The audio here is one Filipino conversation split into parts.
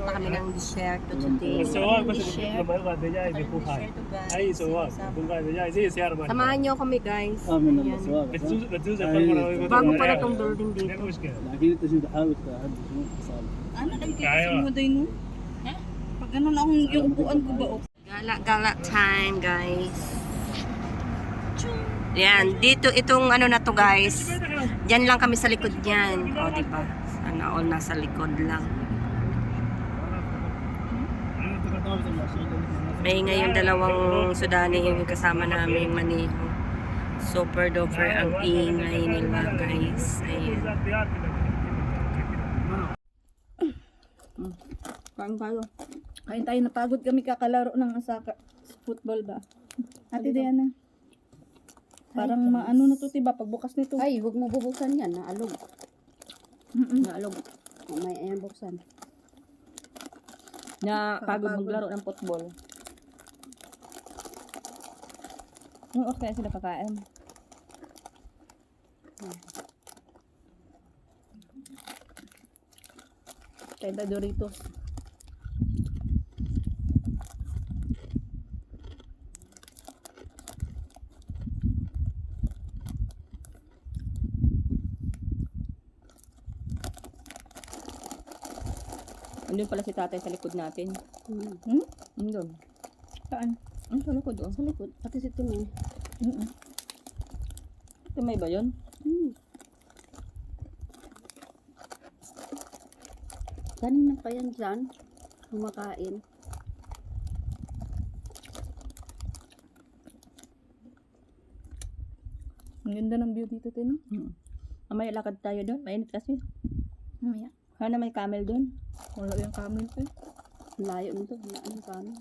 pa kami ng dessert to today. Dessert. Dessert to guys. Samahan niyo kami guys. من Ayan. الأسواق Bago pa na tong building dito. لكن أنت شو تحاول تعدي شو صار Ano lang kayo mo din no? Pag ano na akong yung upuan ko ba o? Gala-gala time guys. Yan, dito itong ano na to guys. Diyan lang kami sa likod niyan. O, di ba? Sana all nasa likod lang. May ngayon dalawang Sudani yung kasama namin maniho. Super duper ang ingay nila guys. Ayan. Kain tayo. Kain tayo, napagod kami kakalaro ng soccer. Football ba? Ate Diana. Parang maano na to, tiba, pagbukas nito. Ay, huwag mo bubuksan yan. Naalog. Naalog. May ayan buksan. Na pagod maglaro ng football. Okay, sila kakain. Kain tayo Doritos. Andun pala si tatay sa likod natin. Andun. Saan? Sa likod oh. Sa likod. Pati si Timay. Timay ba yun? Kanina pa yan dyan. Kumakain. Ang ganda ng view dito, Tino. Mamaya lakad tayo doon. Mainit kasi. Mamaya. Sana may camel doon. Wala yung camel ko. Layo nito. Wala yung camel.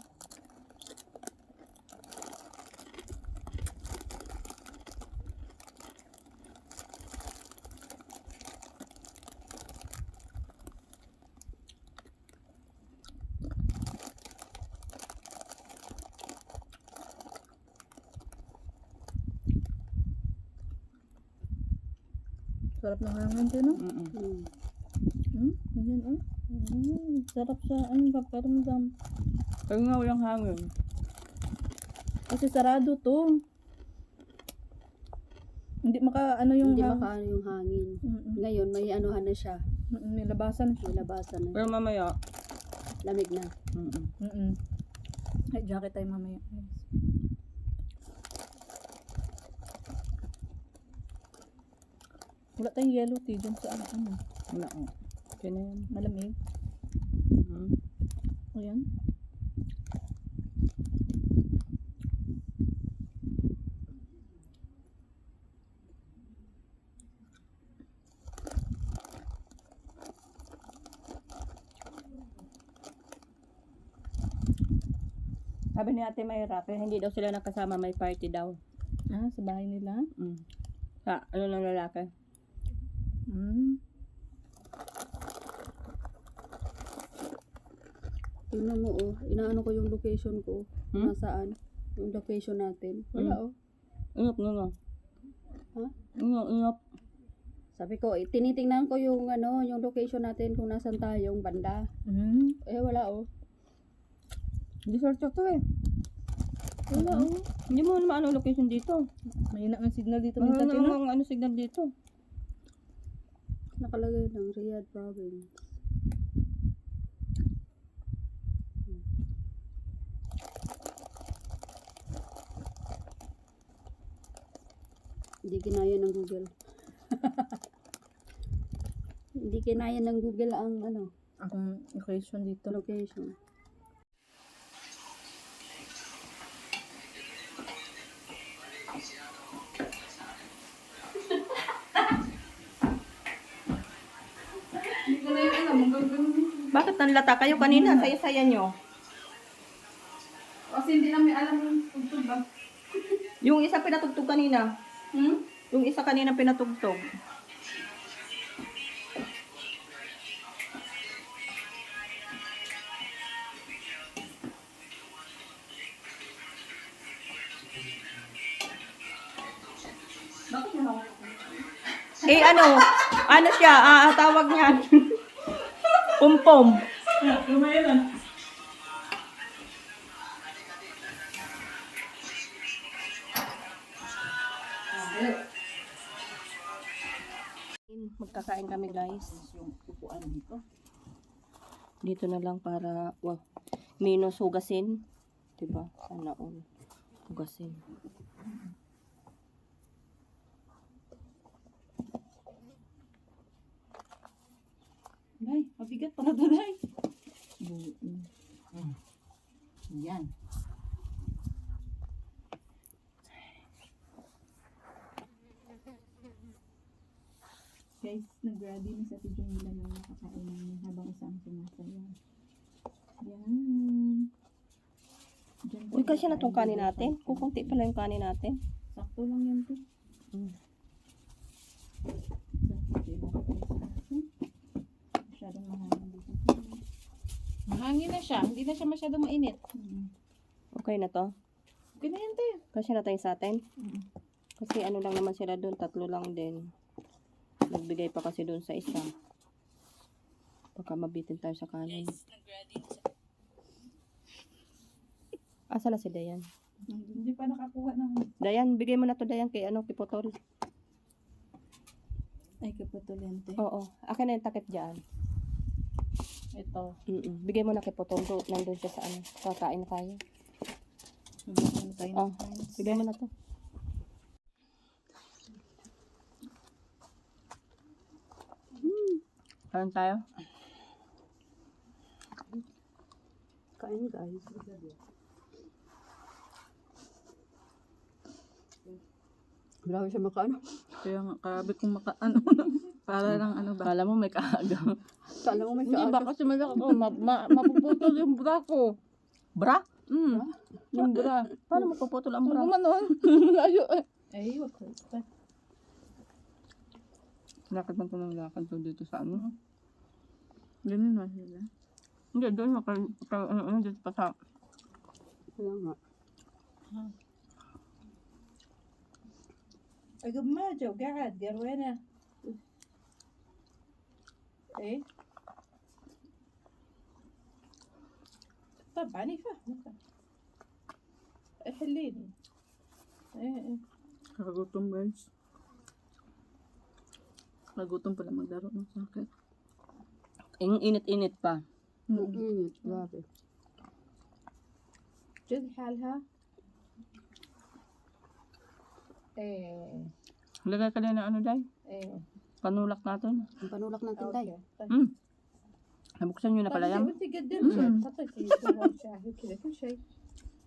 Sarap ng hangin, Tino. Ayan, oh. Sarap sa, paparamdam. Kaya nga walang hangin. Kasi sarado to. Hindi maka, yung Hindi hangin. makaano yung hangin. Ngayon, may anuhan na siya. May labasan. May labasan na. Pero mamaya. Lamig na. Ay, jacket tayo mamaya. Wala tayong yellow tea dyan sa ano. Wala ko. Kaya na yan. Malamig. Ayan. Sabi ni Ate Mayra, kaya hindi daw sila nakasama, may party daw. Ah, sa bahay nila? Sa ano ng lalaki? Tingnan mo, oh. Inaano ko yung location ko. Nasaan? Yung location natin. Wala, oh. Inop nga. Ha? Inop. Sabi ko, tinitingnan ko yung yung location natin kung nasan tayong banda. Eh, wala, oh. Hindi search to eh. Wala, oh. Hindi mo naman ano location dito. Mahina ang signal dito. Mahina ang ano signal dito. Nakalagay lang, Riyadh Province. Hindi kinaya ng Google. Hindi kinaya ng Google ang Ang location dito. location. Bakit nanlata kayo kanina? Saya-saya nyo. Kasi hindi namin alam yung tugtog ba? Yung isa pinatugtog kanina. Yung isa kanina pinatugtog. Eh ano siya, tawag niyan. Pumpom. Lumayan. Magkakain kami guys. Yung upuan dito. Dito na lang para, wow, minus hugasin. Diba? Sana all. Hugasin. Day, mabigat pala to, Day. Yan. Guys, nag-ready na sa Tijong nila ng nakakain namin habang isang sumasaya. Yan. Diyan Uy, kasi na tayo itong kanin dito. natin. Kukunti pala yung kanin natin. Sakto lang yan to. Mm. Sakto lang tayo. Masyadong mahangin dito. Mahangin na siya. Hindi na siya masyadong mainit. Okay na to. Okay na yan, tayo. Kasi na tayo sa atin. Mm. Kasi ano lang naman sila doon. 3 lang din. Nagbigay pa kasi doon sa isa. Baka mabitin tayo sa kanin. Asa na si Dayan? Hindi pa nakakuha ng... Dayan, bigay mo na to Dayan kay Kipotol. Ay, kapatulente. Oo. Akin na yung takip dyan. Ito. Bigay mo na kay Potol. Nandun siya sa ano. Kakain na tayo. Ano tayo Oh, ng friends? bigay mo na to. Kain tayo? Kain guys. Grabe siya makaano. Kaya nga, karabi kong makaano. Para lang ano ba? Kala mo may kaaga. Kala mo may Hindi kaano. ba kasi malaki ko. Mapuputol yung bra ko. Bra? Yung bra. Paano mapuputol ang bra? Ano manon? Layo eh. Ay, wag ko. Lakad man ko ng lakad to dito sa ano. Ganun na sila. Hindi, doon ano dito pa sa... Kaya nga. أقب ما جو قاعد قال وينه؟ إيه طبعا يفهمك حليني إيه Kakagutom guys. Nagutom pala maglaro ng sakit. Yung init-init pa. Init. Grabe. جد حالها إيه Lagay ka din na ano dahil. إيه Panulak natin. Ang panulak natin tayo. أوكي طيب Nabuksan nyo na pala yan. وانت قدمت حطيتي زبون شاهي وكذا كل شيء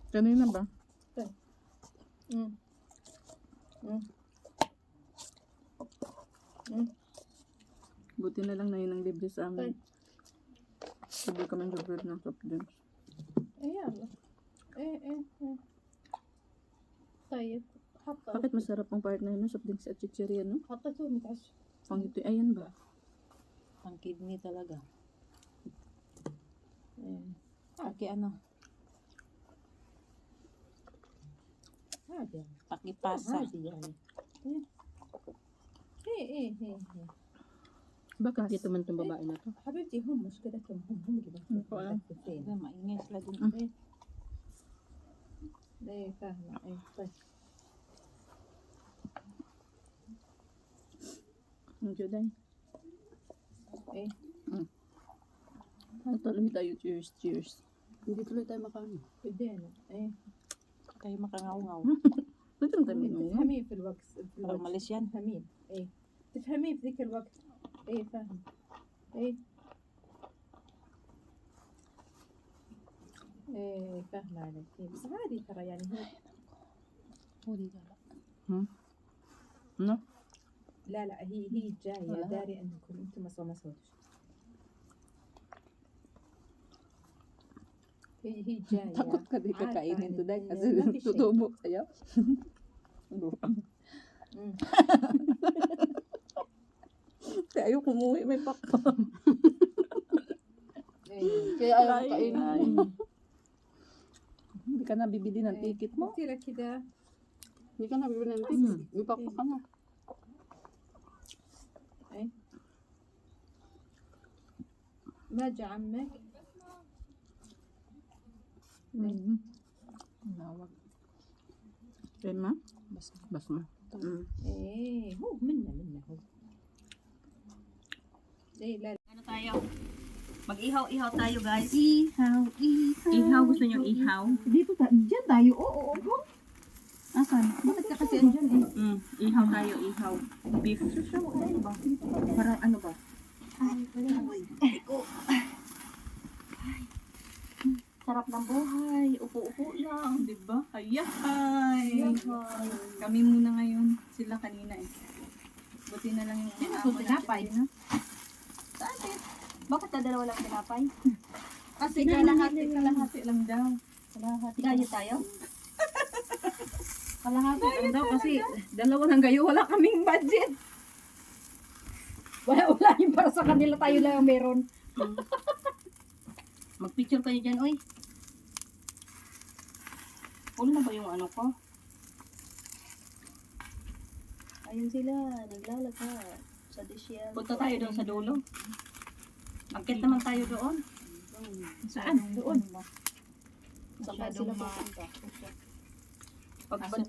Kanina ba? أمم. أمم. Buti na lang na yun ang libre sa amin. طيب Sabi kami libre ng soft drinks. يلا ايه طيب حطه Bakit masarap ang partner no? Soft drinks at chichirya no? حطيته متعش Pang ito, ayan ba? Ang kidney talaga. Paki ano? عادي Pakipasa. عادي يعني ايه Bakit? Dito man itong babae na to. حبيبتي هم مشكلتهم هم اللي فعلا. متفقين Maingay sila dun. ايه فاهمة ايه طيب Ang juday. ايه Tuloy tayo. Cheers, cheers. Hindi tuloy tayo makaano. بدينا ايه Tayo makangaw-ngaw. Ito tayo makangaw. تفهمين في الوقت في Parang الوقت malis yan. تفهمين ايه تفهمين في ذيك الوقت ايه فاهم ايه ايه فاهمة عليك إيه، بس عادي ترى يعني هي No? لا هي جاية ولا. داري انكم انتم ما سويتوش هي جاية Takot ka di عارفة kakainin إن to dahil kasi ما في شيء. tutubo kayo. مم. Kaya ayaw kumuwi, may pakpa. إيه. Kaya ayaw kainin. Hindi ka na bibili ng إيه. ticket mo. قلت لك كذا Hindi ka na bibili ng ticket. May pakpak ka na. ما جاء عمك Nawag. Tema? Basma. Ano tayo? Mag-ihaw-ihaw tayo, guys. Ihaw. Ihaw, gusto nyo ihaw? Dito dyan tayo. Oo. Asan? Bakit ka kasi andyan eh? Ihaw tayo, ihaw. Beef. Parang ano ba? Sarap ng buhay. Upo-upo lang. Diba? Hayay! Kami muna ngayon. Sila kanina eh. Buti na lang yung Sino amo po natin tinapay? na. Bakit na dalawa lang tinapay? Kasi kalahati lang daw. Gayo tayo? Kalahati lang daw kasi dalawa lang kayo. Wala kaming budget. Wala yung para sa kanila, tayo lang ang meron. Mag-picture kayo dyan, oy. Ulo na ba yung ano ko? Ayun sila, naglalakad sa disyel. Punta tayo doon sa dulo. Magkit naman tayo doon. Saan? Doon. Saan sila pupunta?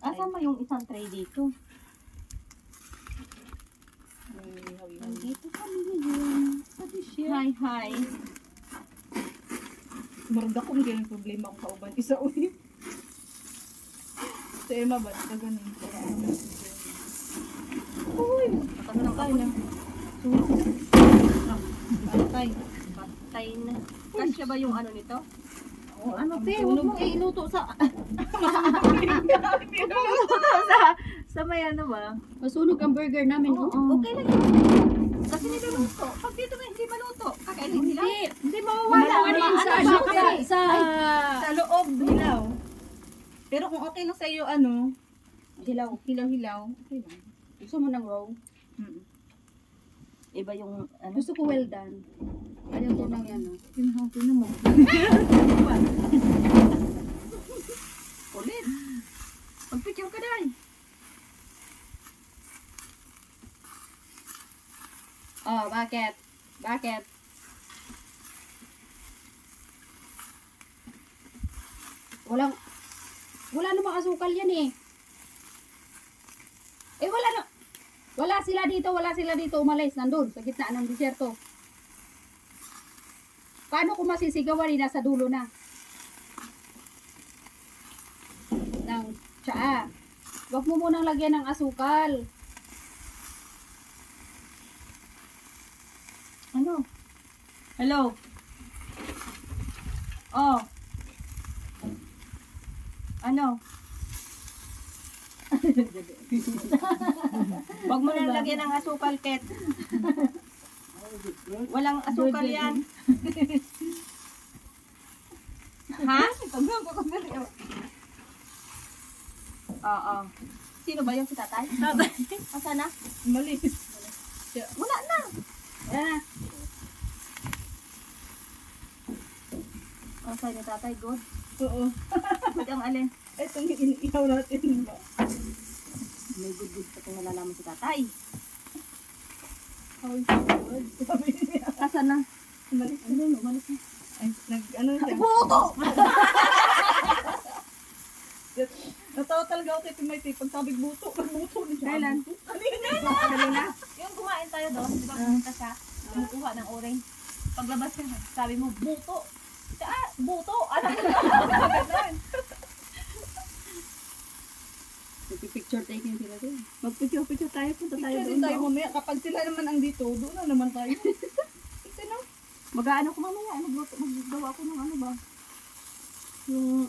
Asan mo yung isang tray dito? Nandito kami ngayon sa disyel. Hi. Marag ako yung problema ko kauban. Isa ulit. Sa Emma ba? Ito ganun. Uy! Ano tayo na? Patay. Patay na. Kasya ba yung ano nito? O ano te? Huwag mong iluto sa... sa may ano ba? Masunog ang burger namin. Okay lang yun. Kasi niluluto. Pag dito na hindi maluto, kakainin nila. Hindi mawawala. Sa loob, hilaw. Pero kung okay lang sa iyo, ano, hilaw-hilaw, okay lang. Gusto mo ng raw? Iba yung ano. Gusto ko well done. Ayaw ko ng ano. Tinan mo. Ulit. Mag-picture ka dahil. Oh, bakit? Bakit? Wala namang asukal yan eh. Eh wala sila dito umalis. Nandun, sa gitna ng disyerto. Paano ko masisigawan eh, nasa dulo na? Ng tsaa. Huwag mo munang lagyan ng asukal. Ano? Hello? Oh. Ano? Huwag mo na lagyan ng asukal, Ket. Walang asukal yan. Ha? Oo. Sino ba yung si tatay? Asa na? Mali. Wala na. Wala na. Asa ni tatay? Good. Oo. Good ang alin. Itong iniihaw natin ba? May good pa kung nalalaman si tatay. Sabi niya. Asa na? Umalis na. Umalis na. Ay, ano siya? Buto! Natawa talaga ako kay Timay Pag sabing buto, nagbuto din siya. Kailan? Kanina. Yung kumain tayo doon, di ba pumunta siya, kumukuha ng orange. Paglabas niya, sabi mo, buto. Buto! Ano yun? Picture taking sila din. Magpicture tayo, punta tayo Picture doon. tayo mamaya. Kapag sila naman ang dito, doon na naman tayo. Sino? Mag-ano ko mamaya, maggawa ko ng ano ba? Yung,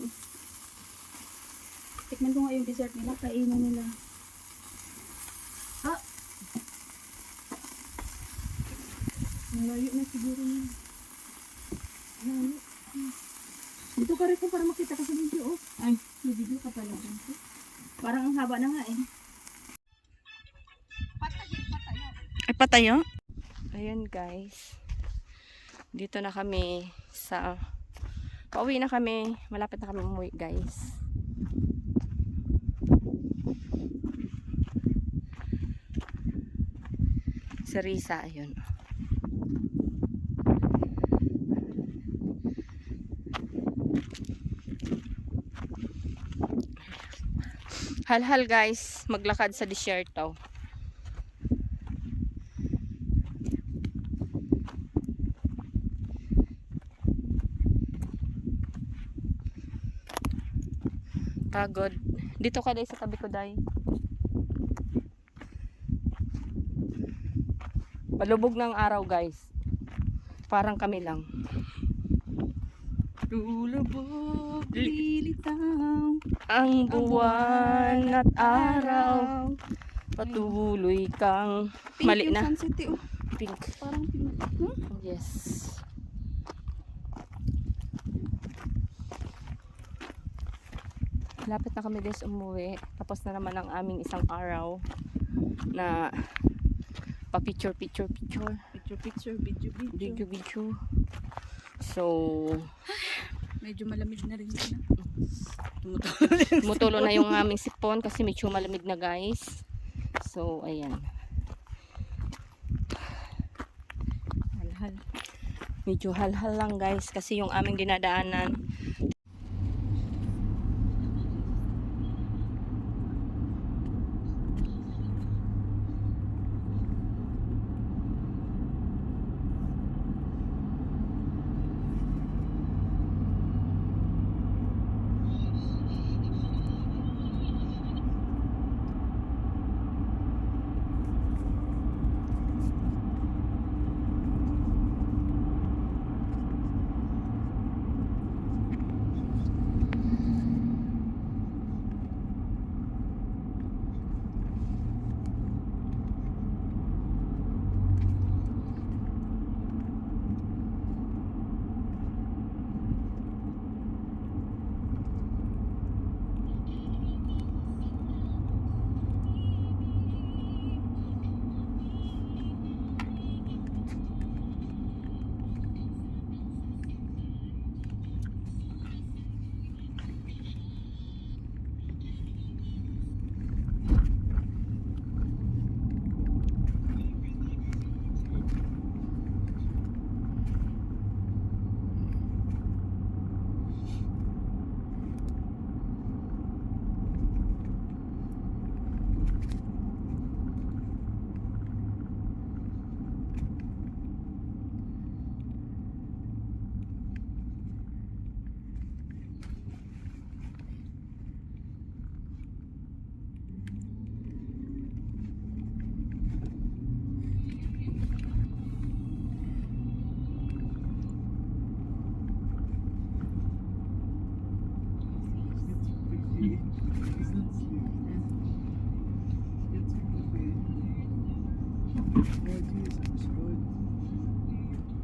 Tikman ko nga yung dessert nila, kainin nila. Malayo na siguro yun. dito ka rin ko para makita ka sa video, oh. Ay, may video ka pala dito. Parang ang haba na nga eh. Ay, patayo? Ayan guys. Dito na kami sa... Pauwi na kami. Malapit na kami umuwi guys. Si Risa, ayun. Hal-hal guys, maglakad sa disyerto. Pagod. Dito ka dai sa tabi ko dai. Palubog ng araw guys. Parang kami lang. Lulubog, lilitaw ang buwan at araw. Patuloy kang mali na. Sunset, oh. Pink. Parang pink. Yes. Lapit na kami guys umuwi. Tapos na naman ang aming isang araw na pa-picture. Picture, video. Video. So, Medyo malamig na rin yun. tumutulo na yung aming sipon kasi medyo malamig na guys. So, ayan. Hal-hal. Medyo hal-hal lang guys kasi yung aming dinadaanan.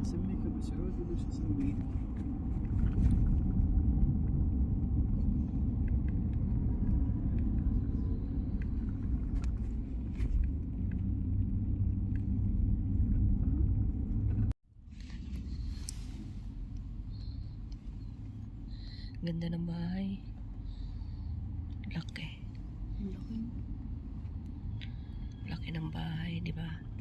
اسميك ابو سعود ولا شو اسميك؟ Ganda ng bahay. Laki. Laki ng bahay, di ba?